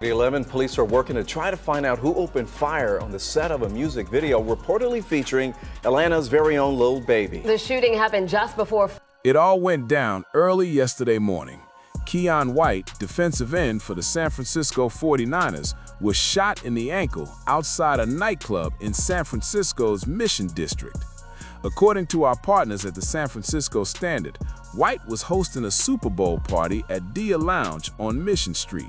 At 11, police are working to try to find out who opened fire on the set of a music video reportedly featuring Atlanta's very own Lil Baby. The shooting happened just before. It all went down early yesterday morning. Keon White, defensive end for the San Francisco 49ers, was shot in the ankle outside a nightclub in San Francisco's Mission District. According to our partners at the San Francisco Standard, White was hosting a Super Bowl party at Dia Lounge on Mission Street.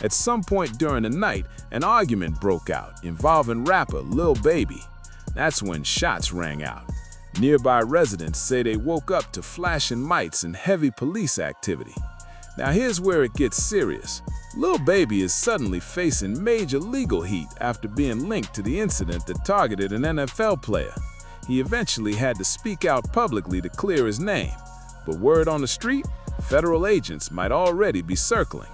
At some point during the night, an argument broke out involving rapper Lil Baby. That's when shots rang out. Nearby residents say they woke up to flashing lights and heavy police activity. Now here's where it gets serious. Lil Baby is suddenly facing major legal heat after being linked to the incident that targeted an NFL player. He eventually had to speak out publicly to clear his name. But word on the street, federal agents might already be circling.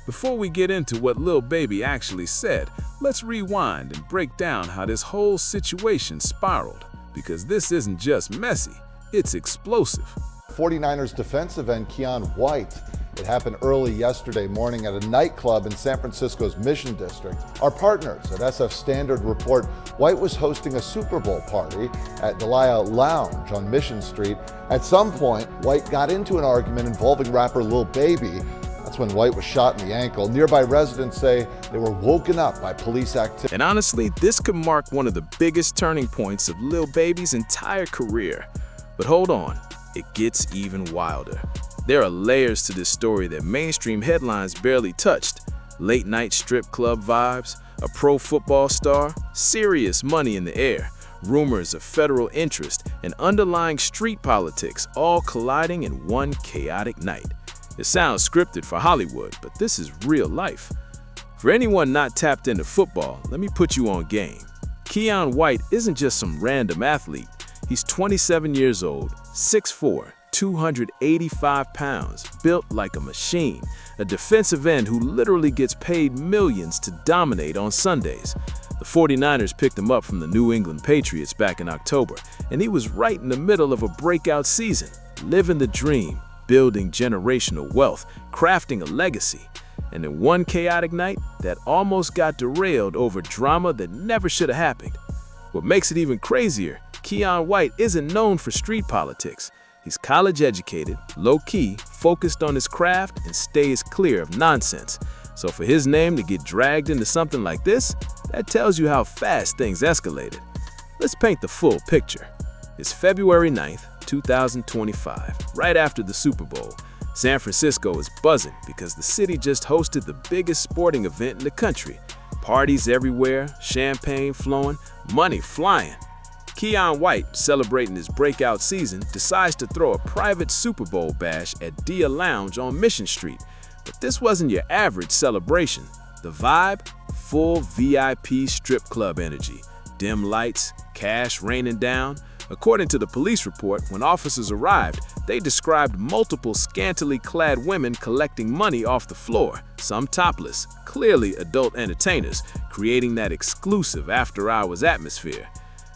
Before we get into what Lil Baby actually said, let's rewind and break down how this whole situation spiraled. Because this isn't just messy, it's explosive. 49ers defensive end Keon White. It happened early yesterday morning at a nightclub in San Francisco's Mission District. Our partners at SF Standard report White was hosting a Super Bowl party at Dia Lounge on Mission Street. At some point, White got into an argument involving rapper Lil Baby. That's when White was shot in the ankle. Nearby residents say they were woken up by police activity. And honestly, this could mark one of the biggest turning points of Lil Baby's entire career. But hold on, it gets even wilder. There are layers to this story that mainstream headlines barely touched. Late night strip club vibes, a pro football star, serious money in the air, rumors of federal interest, and underlying street politics all colliding in one chaotic night. It sounds scripted for Hollywood, but this is real life. For anyone not tapped into football, let me put you on game. Keon White isn't just some random athlete. He's 27 years old, 6'4", 285 pounds, built like a machine, a defensive end who literally gets paid millions to dominate on Sundays. The 49ers picked him up from the New England Patriots back in October, and he was right in the middle of a breakout season, living the dream, building generational wealth, crafting a legacy. And in one chaotic night, that almost got derailed over drama that never should have happened. What makes it even crazier, Keon White isn't known for street politics. He's college educated, low-key, focused on his craft, and stays clear of nonsense. So for his name to get dragged into something like this, that tells you how fast things escalated. Let's paint the full picture. It's February 9th, 2025, right after the Super Bowl. San Francisco is buzzing because the city just hosted the biggest sporting event in the country. Parties everywhere, champagne flowing, money flying. Keon White, celebrating his breakout season, decides to throw a private Super Bowl bash at Dia Lounge on Mission Street. But this wasn't your average celebration. The vibe? Full VIP strip club energy. Dim lights, cash raining down. According to the police report, when officers arrived, they described multiple scantily clad women collecting money off the floor, some topless, clearly adult entertainers, creating that exclusive after-hours atmosphere.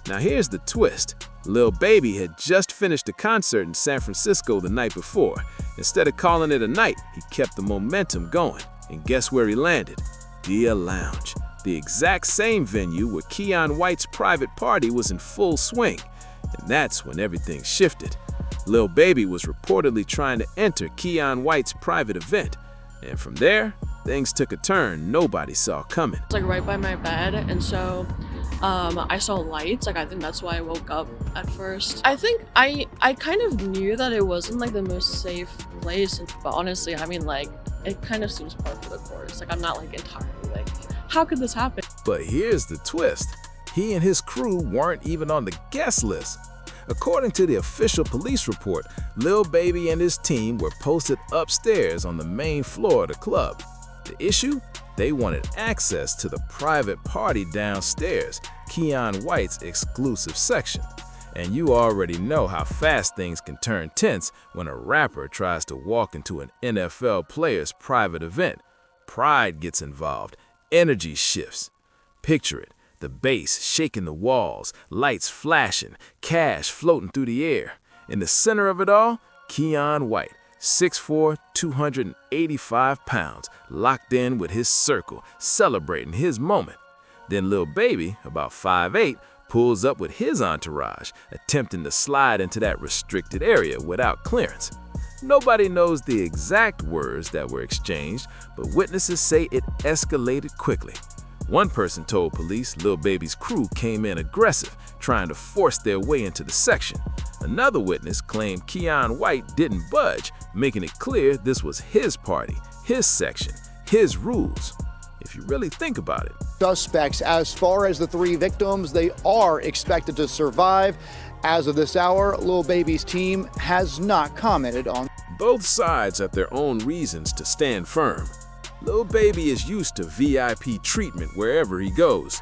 Now here's the twist. Lil Baby had just finished a concert in San Francisco the night before. Instead of calling it a night, he kept the momentum going. And guess where he landed? Dia Lounge, the exact same venue where Keon White's private party was in full swing. And that's when everything shifted. Lil Baby was reportedly trying to enter Keon White's private event. And from there, things took a turn nobody saw coming. It's like right by my bed, and so I saw lights. I think that's why I woke up at first. I think I kind of knew that it wasn't like the most safe place, but honestly, it kind of seems par for the course. I'm not entirely how could this happen? But here's the twist. He and his crew weren't even on the guest list. According to the official police report, Lil Baby and his team were posted upstairs on the main floor of the club. The issue? They wanted access to the private party downstairs, Keon White's exclusive section. And you already know how fast things can turn tense when a rapper tries to walk into an NFL player's private event. Pride gets involved, energy shifts. Picture it. The bass shaking the walls, lights flashing, cash floating through the air. In the center of it all, Keon White, 6'4", 285 pounds, locked in with his circle, celebrating his moment. Then Lil Baby, about 5'8", pulls up with his entourage, attempting to slide into that restricted area without clearance. Nobody knows the exact words that were exchanged, but witnesses say it escalated quickly. One person told police Lil Baby's crew came in aggressive, trying to force their way into the section. Another witness claimed Keon White didn't budge, making it clear this was his party, his section, his rules. If you really think about it. Suspects, as far as the 3 victims, they are expected to survive. As of this hour, Lil Baby's team has not commented on. Both sides have their own reasons to stand firm. Lil Baby is used to VIP treatment wherever he goes.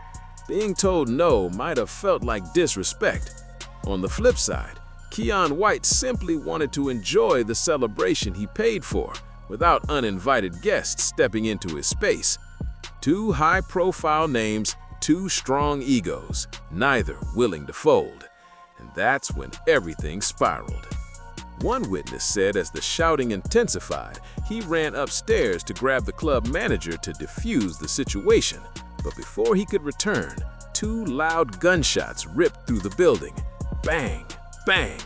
Being told no might have felt like disrespect. On the flip side, Keon White simply wanted to enjoy the celebration he paid for, without uninvited guests stepping into his space. 2 high-profile names, 2 strong egos, neither willing to fold. And that's when everything spiraled. One witness said as the shouting intensified, he ran upstairs to grab the club manager to defuse the situation. But before he could return, 2 loud gunshots ripped through the building. Bang, bang.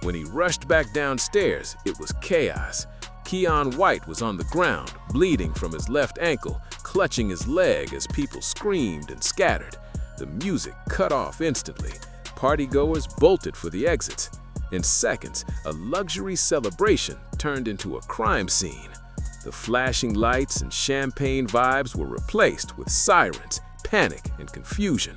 When he rushed back downstairs, it was chaos. Keon White was on the ground, bleeding from his left ankle, clutching his leg as people screamed and scattered. The music cut off instantly. Partygoers bolted for the exits. In seconds, a luxury celebration turned into a crime scene. The flashing lights and champagne vibes were replaced with sirens, panic, and confusion.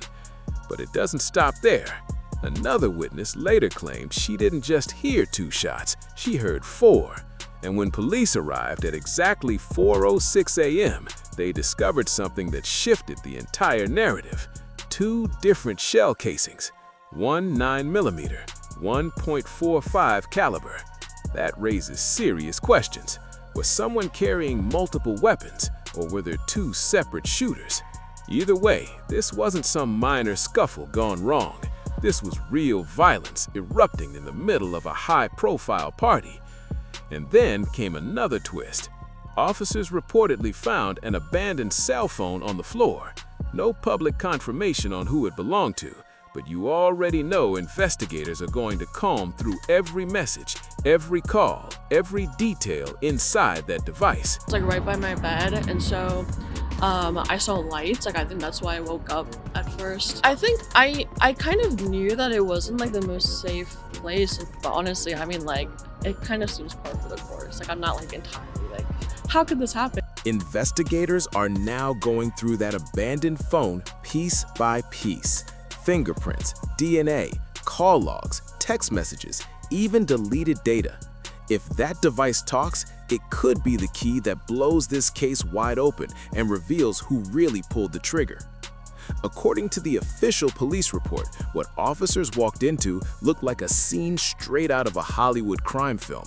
But it doesn't stop there. Another witness later claimed she didn't just hear 2 shots, she heard 4. And when police arrived at exactly 4:06 a.m., they discovered something that shifted the entire narrative. 2 different shell casings, one 9mm, one .45 caliber. That raises serious questions. Was someone carrying multiple weapons, or were there 2 separate shooters? Either way, this wasn't some minor scuffle gone wrong. This was real violence erupting in the middle of a high-profile party. And then came another twist. Officers reportedly found an abandoned cell phone on the floor. No public confirmation on who it belonged to, but you already know investigators are going to comb through every message, every call, every detail inside that device. It's like right by my bed, and so I saw lights. I think that's why I woke up at first. I think I kind of knew that it wasn't like the most safe place, but honestly, it kind of seems par for the course. I'm not entirely how could this happen? Investigators are now going through that abandoned phone piece by piece. Fingerprints, DNA, call logs, text messages, even deleted data. If that device talks, it could be the key that blows this case wide open and reveals who really pulled the trigger. According to the official police report, what officers walked into looked like a scene straight out of a Hollywood crime film.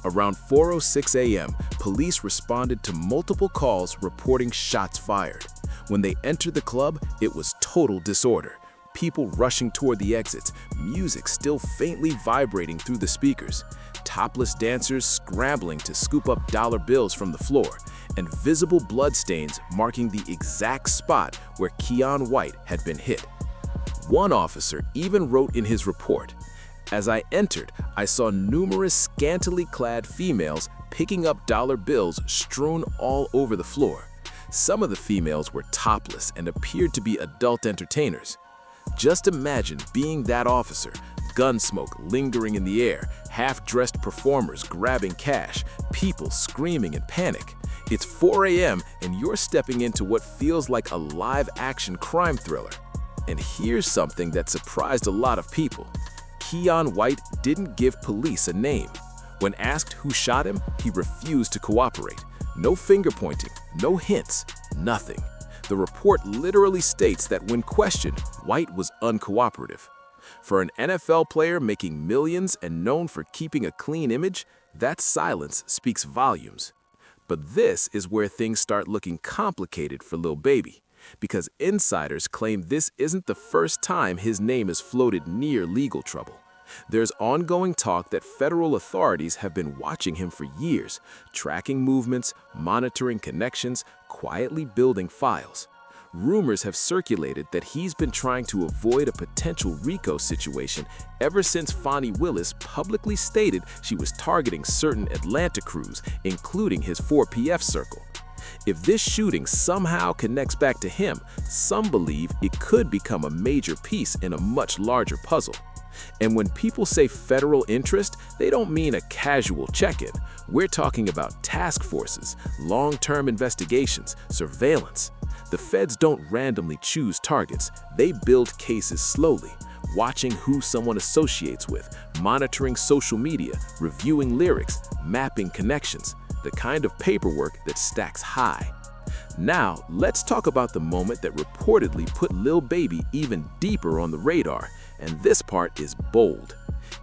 Around 4:06 a.m., police responded to multiple calls reporting shots fired. When they entered the club, it was total disorder. People rushing toward the exits, music still faintly vibrating through the speakers, topless dancers scrambling to scoop up dollar bills from the floor, and visible bloodstains marking the exact spot where Keon White had been hit. One officer even wrote in his report, "As I entered, I saw numerous scantily clad females picking up dollar bills strewn all over the floor. Some of the females were topless and appeared to be adult entertainers." Just imagine being that officer, gun smoke lingering in the air, half-dressed performers grabbing cash, people screaming in panic. It's 4 a.m. and you're stepping into what feels like a live-action crime thriller. And here's something that surprised a lot of people. Keon White didn't give police a name. When asked who shot him, he refused to cooperate. No finger pointing, no hints, nothing. The report literally states that when questioned, White was uncooperative. For an NFL player making millions and known for keeping a clean image, that silence speaks volumes. But this is where things start looking complicated for Lil Baby, because insiders claim this isn't the first time his name is floated near legal trouble. There's ongoing talk that federal authorities have been watching him for years, tracking movements, monitoring connections, quietly building files. Rumors have circulated that he's been trying to avoid a potential RICO situation ever since Fonnie Willis publicly stated she was targeting certain Atlanta crews, including his 4PF circle. If this shooting somehow connects back to him, some believe it could become a major piece in a much larger puzzle. And when people say federal interest, they don't mean a casual check-in. We're talking about task forces, long-term investigations, surveillance. The feds don't randomly choose targets. They build cases slowly, watching who someone associates with, monitoring social media, reviewing lyrics, mapping connections, the kind of paperwork that stacks high. Now, let's talk about the moment that reportedly put Lil Baby even deeper on the radar, and this part is bold.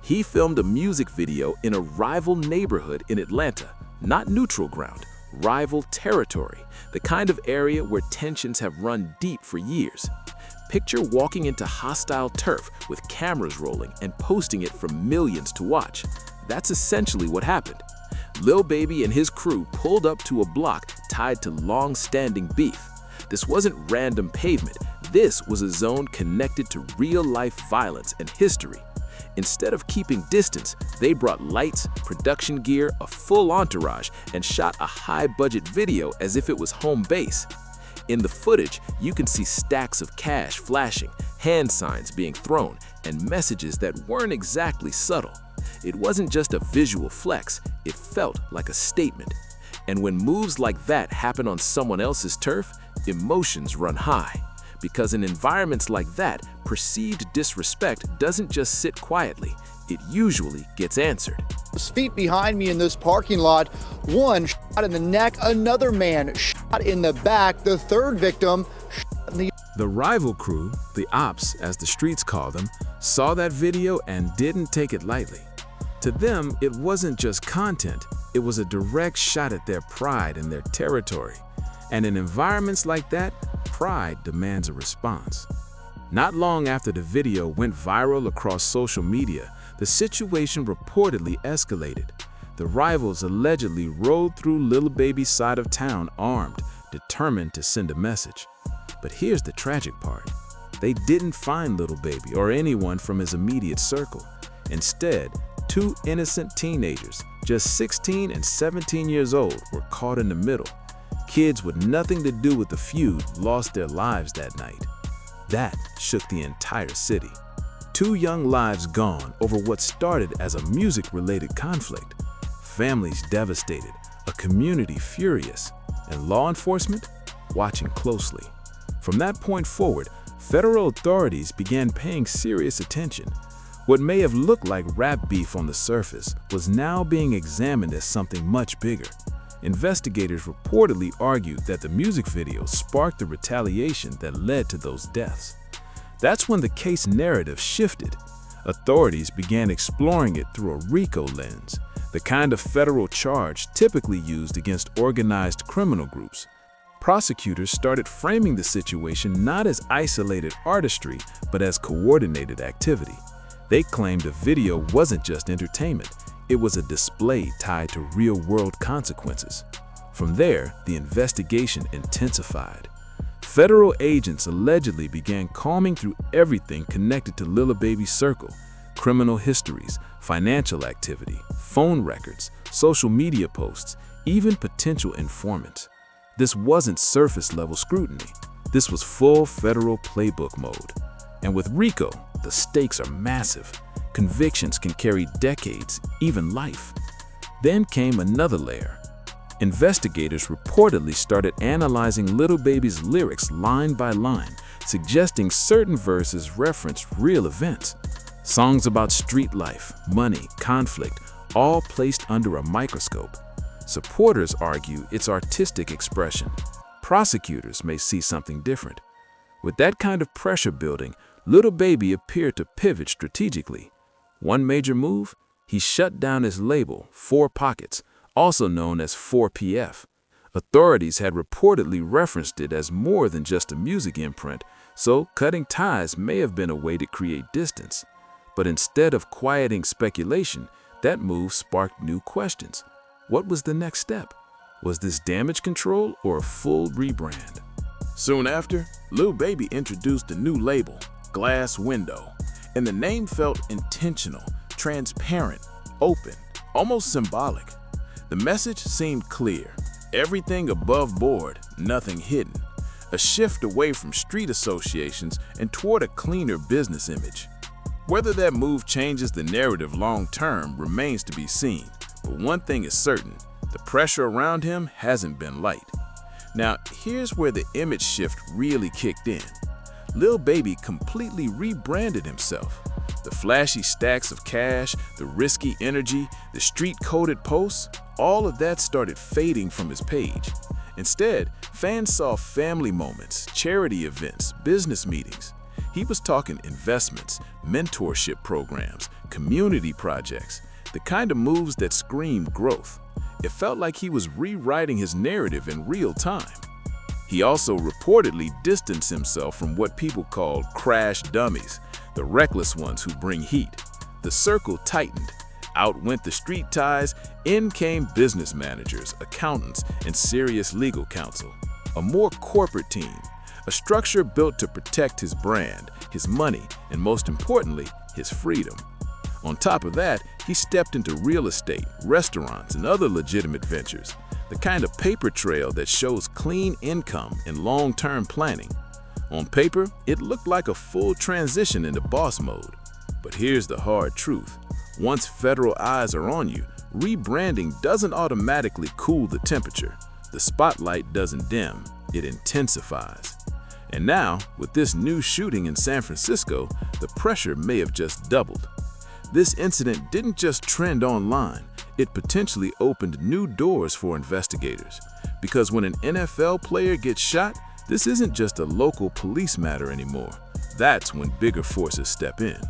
He filmed a music video in a rival neighborhood in Atlanta, not neutral ground, rival territory, the kind of area where tensions have run deep for years. Picture walking into hostile turf with cameras rolling and posting it for millions to watch. That's essentially what happened. Lil Baby and his crew pulled up to a block tied to long-standing beef. This wasn't random pavement. This was a zone connected to real-life violence and history. Instead of keeping distance, they brought lights, production gear, a full entourage, and shot a high-budget video as if it was home base. In the footage, you can see stacks of cash flashing, hand signs being thrown, and messages that weren't exactly subtle. It wasn't just a visual flex, it felt like a statement. And when moves like that happen on someone else's turf, emotions run high. Because in environments like that, perceived disrespect doesn't just sit quietly, it usually gets answered. Feet behind me in this parking lot, one shot in the neck, another man shot in the back, the third victim shot in the... The rival crew, the ops as the streets call them, saw that video and didn't take it lightly. To them, it wasn't just content, it was a direct shot at their pride and their territory. And in environments like that, pride demands a response. Not long after the video went viral across social media, the situation reportedly escalated. The rivals allegedly rode through Lil Baby's side of town armed, determined to send a message. But here's the tragic part. They didn't find Lil Baby or anyone from his immediate circle. Instead, two innocent teenagers, just 16 and 17 years old, were caught in the middle. Kids with nothing to do with the feud lost their lives that night. That shook the entire city. 2 young lives gone over what started as a music-related conflict. Families devastated, a community furious, and law enforcement watching closely. From that point forward, federal authorities began paying serious attention. What may have looked like rap beef on the surface was now being examined as something much bigger. Investigators reportedly argued that the music video sparked the retaliation that led to those deaths. That's when the case narrative shifted. Authorities began exploring it through a RICO lens, the kind of federal charge typically used against organized criminal groups. Prosecutors started framing the situation not as isolated artistry, but as coordinated activity. They claimed the video wasn't just entertainment. It was a display tied to real-world consequences. From there, the investigation intensified. Federal agents allegedly began combing through everything connected to Lil Baby's circle: criminal histories, financial activity, phone records, social media posts, even potential informants. This wasn't surface-level scrutiny. This was full federal playbook mode. And with RICO, the stakes are massive. Convictions can carry decades, even life. Then came another layer. Investigators reportedly started analyzing Lil Baby's lyrics line by line, suggesting certain verses referenced real events. Songs about street life, money, conflict, all placed under a microscope. Supporters argue it's artistic expression. Prosecutors may see something different. With that kind of pressure building, Lil Baby appeared to pivot strategically. One major move, he shut down his label, 4 Pockets, also known as 4PF. Authorities had reportedly referenced it as more than just a music imprint, so cutting ties may have been a way to create distance. But instead of quieting speculation, that move sparked new questions. What was the next step? Was this damage control or a full rebrand? Soon after, Lil Baby introduced a new label, Glass Window, and the name felt intentional, transparent, open, almost symbolic. The message seemed clear: everything above board, nothing hidden. A shift away from street associations and toward a cleaner business image. Whether that move changes the narrative long-term remains to be seen, but one thing is certain: the pressure around him hasn't been light. Now, here's where the image shift really kicked in. Lil Baby completely rebranded himself. The flashy stacks of cash, the risky energy, the street-coded posts, all of that started fading from his page. Instead, fans saw family moments, charity events, business meetings. He was talking investments, mentorship programs, community projects, the kind of moves that screamed growth. It felt like he was rewriting his narrative in real time. He also reportedly distanced himself from what people called crash dummies, the reckless ones who bring heat. The circle tightened. Out went the street ties, in came business managers, accountants, and serious legal counsel. A more corporate team, a structure built to protect his brand, his money, and most importantly, his freedom. On top of that, he stepped into real estate, restaurants, and other legitimate ventures, the kind of paper trail that shows clean income and long-term planning. On paper, it looked like a full transition into boss mode. But here's the hard truth. Once federal eyes are on you, rebranding doesn't automatically cool the temperature. The spotlight doesn't dim, it intensifies. And now, with this new shooting in San Francisco, the pressure may have just doubled. This incident didn't just trend online, it potentially opened new doors for investigators. Because when an NFL player gets shot, this isn't just a local police matter anymore. That's when bigger forces step in.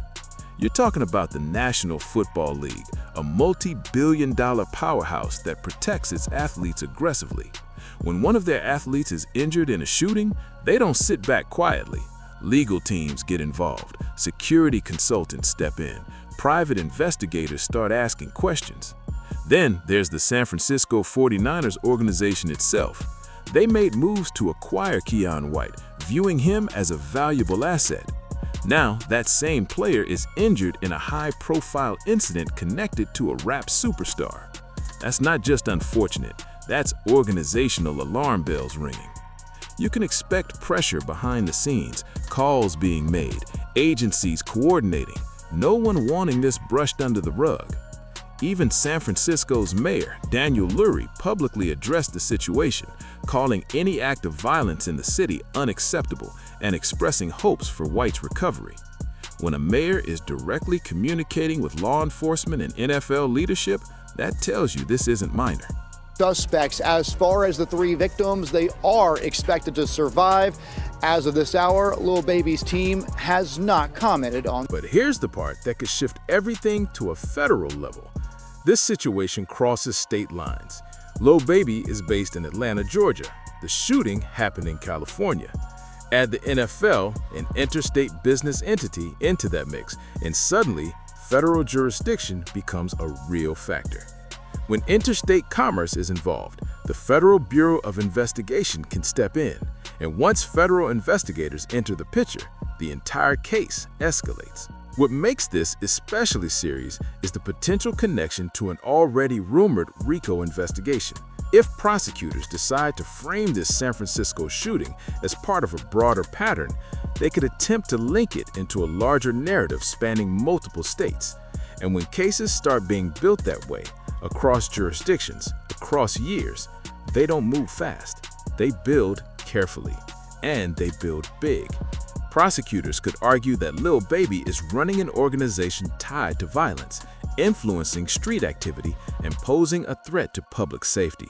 You're talking about the National Football League, a multi-billion-dollar powerhouse that protects its athletes aggressively. When one of their athletes is injured in a shooting, they don't sit back quietly. Legal teams get involved, security consultants step in, private investigators start asking questions. Then there's the San Francisco 49ers organization itself. They made moves to acquire Keon White, viewing him as a valuable asset. Now, that same player is injured in a high-profile incident connected to a rap superstar. That's not just unfortunate, that's organizational alarm bells ringing. You can expect pressure behind the scenes, calls being made, agencies coordinating, no one wanting this brushed under the rug. Even San Francisco's mayor, Daniel Lurie, publicly addressed the situation, calling any act of violence in the city unacceptable and expressing hopes for White's recovery. When a mayor is directly communicating with law enforcement and NFL leadership, that tells you this isn't minor. Suspects, as far as the three victims, they are expected to survive. As of this hour, Lil Baby's team has not commented on. But here's the part that could shift everything to a federal level. This situation crosses state lines. Lil Baby is based in Atlanta, Georgia. The shooting happened in California. Add the NFL, an interstate business entity, into that mix, and suddenly, federal jurisdiction becomes a real factor. When interstate commerce is involved, the Federal Bureau of Investigation can step in, and once federal investigators enter the picture, the entire case escalates. What makes this especially serious is the potential connection to an already rumored RICO investigation. If prosecutors decide to frame this San Francisco shooting as part of a broader pattern, they could attempt to link it into a larger narrative spanning multiple states. And when cases start being built that way, across jurisdictions, across years, they don't move fast. They build carefully, and they build big. Prosecutors could argue that Lil Baby is running an organization tied to violence, influencing street activity, and posing a threat to public safety.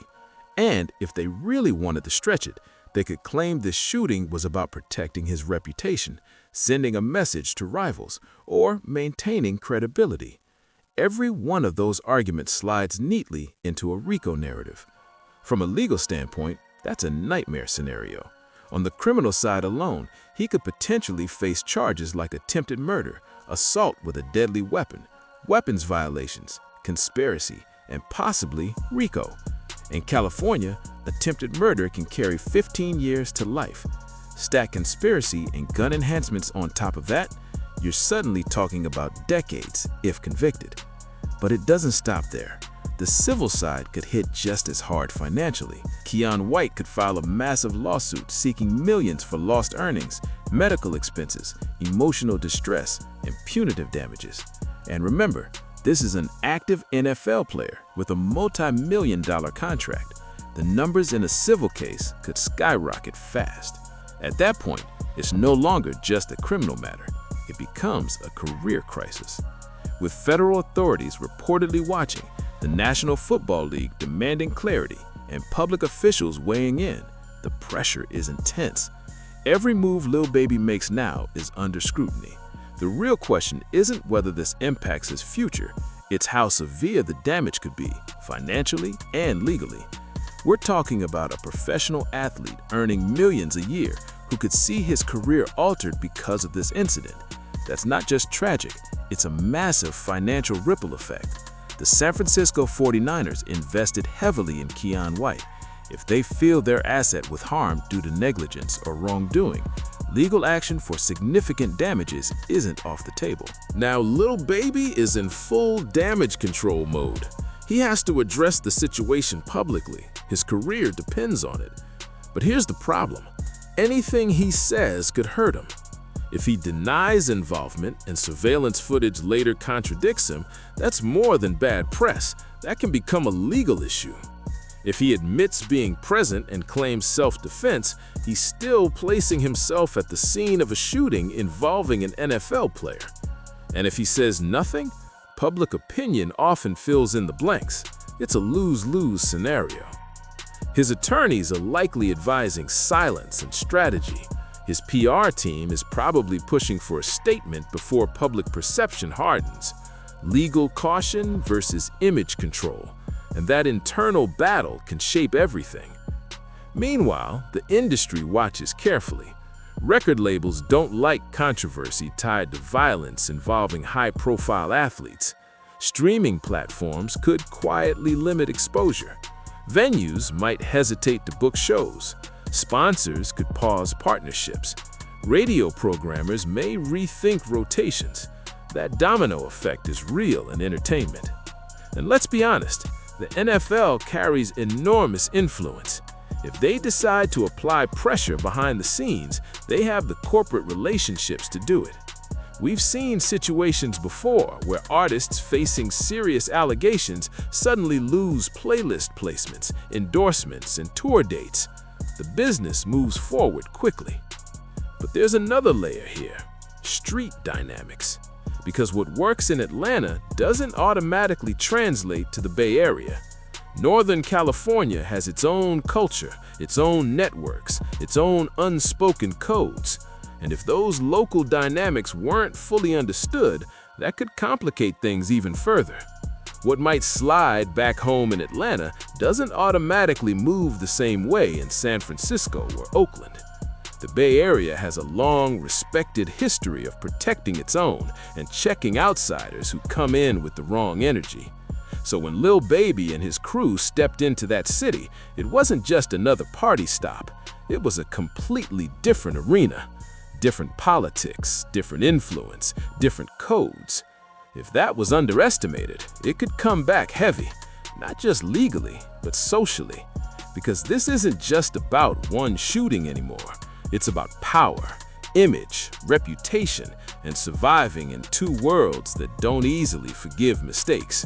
And if they really wanted to stretch it, they could claim this shooting was about protecting his reputation, sending a message to rivals, or maintaining credibility. Every one of those arguments slides neatly into a RICO narrative. From a legal standpoint, that's a nightmare scenario. On the criminal side alone, he could potentially face charges like attempted murder, assault with a deadly weapon, weapons violations, conspiracy, and possibly RICO. In California, attempted murder can carry 15 years to life. Stack conspiracy and gun enhancements on top of that, you're suddenly talking about decades if convicted. But it doesn't stop there. The civil side could hit just as hard financially. Keon White could file a massive lawsuit seeking millions for lost earnings, medical expenses, emotional distress, and punitive damages. And remember, this is an active NFL player with a multi-million-dollar contract. The numbers in a civil case could skyrocket fast. At that point, it's no longer just a criminal matter. It becomes a career crisis. With federal authorities reportedly watching, the National Football League demanding clarity, and public officials weighing in, the pressure is intense. Every move Lil Baby makes now is under scrutiny. The real question isn't whether this impacts his future, it's how severe the damage could be, financially and legally. We're talking about a professional athlete earning millions a year who could see his career altered because of this incident. That's not just tragic, it's a massive financial ripple effect. The San Francisco 49ers invested heavily in Keon White. If they feel their asset was harmed due to negligence or wrongdoing, legal action for significant damages isn't off the table. Now, Lil Baby is in full damage control mode. He has to address the situation publicly. His career depends on it. But here's the problem. Anything he says could hurt him. If he denies involvement and surveillance footage later contradicts him, that's more than bad press. That can become a legal issue. If he admits being present and claims self-defense, he's still placing himself at the scene of a shooting involving an NFL player. And if he says nothing, public opinion often fills in the blanks. It's a lose-lose scenario. His attorneys are likely advising silence and strategy. His PR team is probably pushing for a statement before public perception hardens. Legal caution versus image control. And that internal battle can shape everything. Meanwhile, the industry watches carefully. Record labels don't like controversy tied to violence involving high-profile athletes. Streaming platforms could quietly limit exposure. Venues might hesitate to book shows. Sponsors could pause partnerships. Radio programmers may rethink rotations. That domino effect is real in entertainment. And let's be honest, the NFL carries enormous influence. If they decide to apply pressure behind the scenes, they have the corporate relationships to do it. We've seen situations before where artists facing serious allegations suddenly lose playlist placements, endorsements, and tour dates. The business moves forward quickly. But there's another layer here: street dynamics. Because what works in Atlanta doesn't automatically translate to the Bay Area. Northern California has its own culture, its own networks, its own unspoken codes. And if those local dynamics weren't fully understood, that could complicate things even further. What might slide back home in Atlanta doesn't automatically move the same way in San Francisco or Oakland. The Bay Area has a long, respected history of protecting its own and checking outsiders who come in with the wrong energy. So when Lil Baby and his crew stepped into that city, it wasn't just another party stop. It was a completely different arena. Different politics, different influence, different codes. If that was underestimated, it could come back heavy, not just legally, but socially. Because this isn't just about one shooting anymore. It's about power, image, reputation, and surviving in two worlds that don't easily forgive mistakes.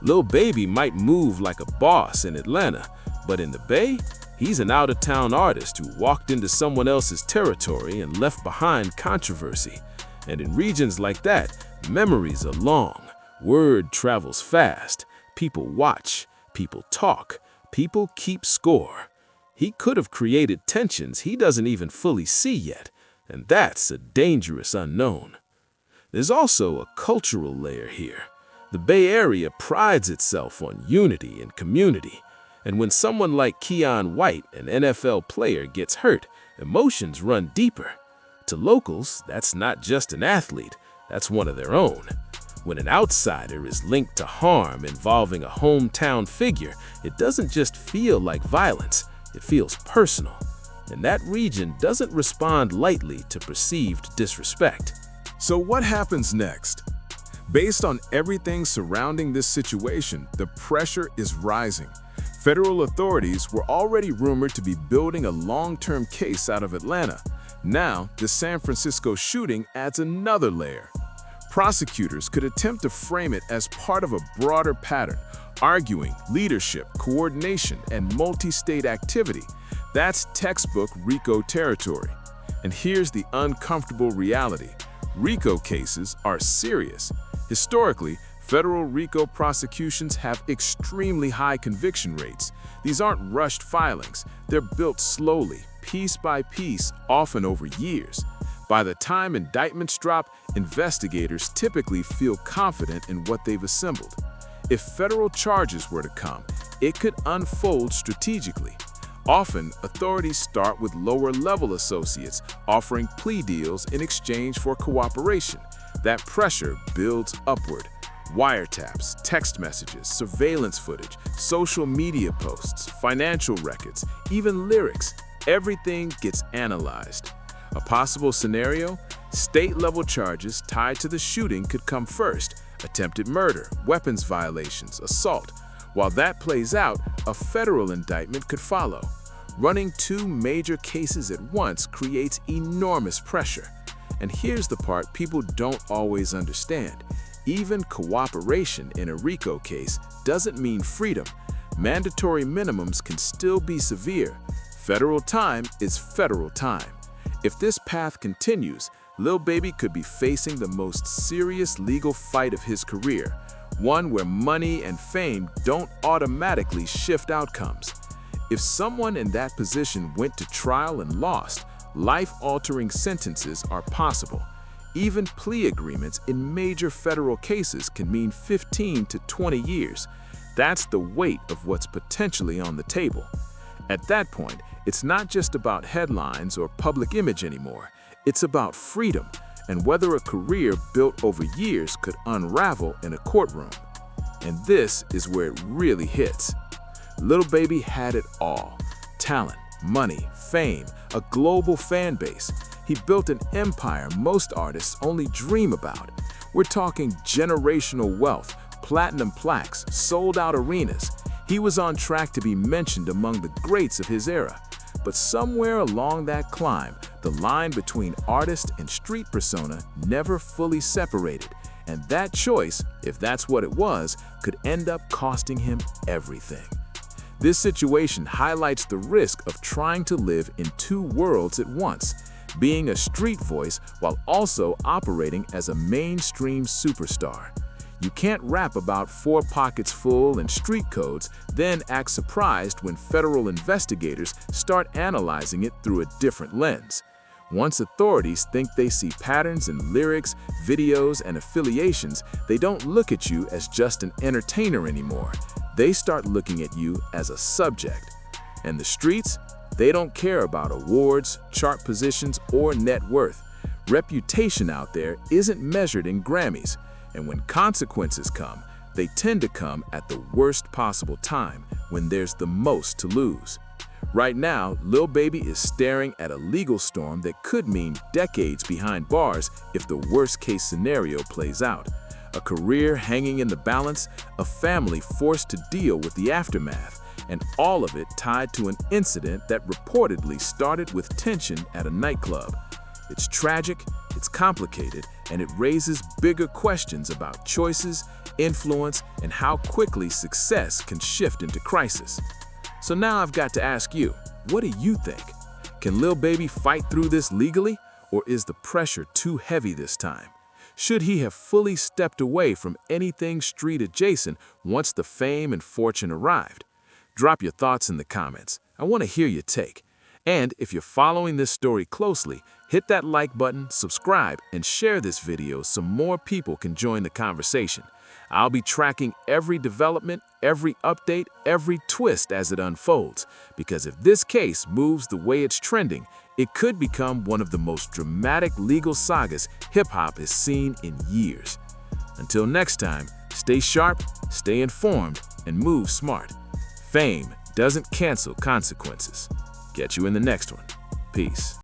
Lil Baby might move like a boss in Atlanta, but in the Bay, he's an out-of-town artist who walked into someone else's territory and left behind controversy. And in regions like that, memories are long, word travels fast, people watch, people talk, people keep score. He could have created tensions he doesn't even fully see yet, and that's a dangerous unknown. There's also a cultural layer here. The Bay Area prides itself on unity and community. And when someone like Keon White, an NFL player, gets hurt, emotions run deeper. To locals, that's not just an athlete, that's one of their own. When an outsider is linked to harm involving a hometown figure, it doesn't just feel like violence, it feels personal. And that region doesn't respond lightly to perceived disrespect. So what happens next? Based on everything surrounding this situation, the pressure is rising. Federal authorities were already rumored to be building a long-term case out of Atlanta. Now, the San Francisco shooting adds another layer. Prosecutors could attempt to frame it as part of a broader pattern, arguing leadership, coordination, and multi-state activity. That's textbook RICO territory. And here's the uncomfortable reality. RICO cases are serious. Historically, federal RICO prosecutions have extremely high conviction rates. These aren't rushed filings. They're built slowly, piece by piece, often over years. By the time indictments drop, investigators typically feel confident in what they've assembled. If federal charges were to come, it could unfold strategically. Often, authorities start with lower-level associates, offering plea deals in exchange for cooperation. That pressure builds upward. Wiretaps, text messages, surveillance footage, social media posts, financial records, even lyrics, everything gets analyzed. A possible scenario? State-level charges tied to the shooting could come first. Attempted murder, weapons violations, assault. While that plays out, a federal indictment could follow. Running two major cases at once creates enormous pressure. And here's the part people don't always understand. Even cooperation in a RICO case doesn't mean freedom. Mandatory minimums can still be severe. Federal time is federal time. If this path continues, Lil Baby could be facing the most serious legal fight of his career, one where money and fame don't automatically shift outcomes. If someone in that position went to trial and lost, life-altering sentences are possible. Even plea agreements in major federal cases can mean 15 to 20 years. That's the weight of what's potentially on the table. At that point, it's not just about headlines or public image anymore. It's about freedom and whether a career built over years could unravel in a courtroom. And this is where it really hits. Lil Baby had it all: talent, money, fame, a global fan base. He built an empire most artists only dream about. We're talking generational wealth, platinum plaques, sold-out arenas. He was on track to be mentioned among the greats of his era. But somewhere along that climb, the line between artist and street persona never fully separated. And that choice, if that's what it was, could end up costing him everything. This situation highlights the risk of trying to live in two worlds at once, being a street voice while also operating as a mainstream superstar. You can't rap about 4 pockets full and street codes, then act surprised when federal investigators start analyzing it through a different lens. Once authorities think they see patterns in lyrics, videos, and affiliations, they don't look at you as just an entertainer anymore. They start looking at you as a subject. And the streets? They don't care about awards, chart positions, or net worth. Reputation out there isn't measured in Grammys. And when consequences come, they tend to come at the worst possible time, when there's the most to lose. Right now, Lil Baby is staring at a legal storm that could mean decades behind bars if the worst-case scenario plays out. A career hanging in the balance, a family forced to deal with the aftermath, and all of it tied to an incident that reportedly started with tension at a nightclub. It's tragic, it's complicated, and it raises bigger questions about choices, influence, and how quickly success can shift into crisis. So now I've got to ask you, what do you think? Can Lil Baby fight through this legally, or is the pressure too heavy this time? Should he have fully stepped away from anything street adjacent once the fame and fortune arrived? Drop your thoughts in the comments. I want to hear your take. And if you're following this story closely, hit that like button, subscribe, and share this video so more people can join the conversation. I'll be tracking every development, every update, every twist as it unfolds, because if this case moves the way it's trending, it could become one of the most dramatic legal sagas hip-hop has seen in years. Until next time, stay sharp, stay informed, and move smart. Fame doesn't cancel consequences. Catch you in the next one. Peace.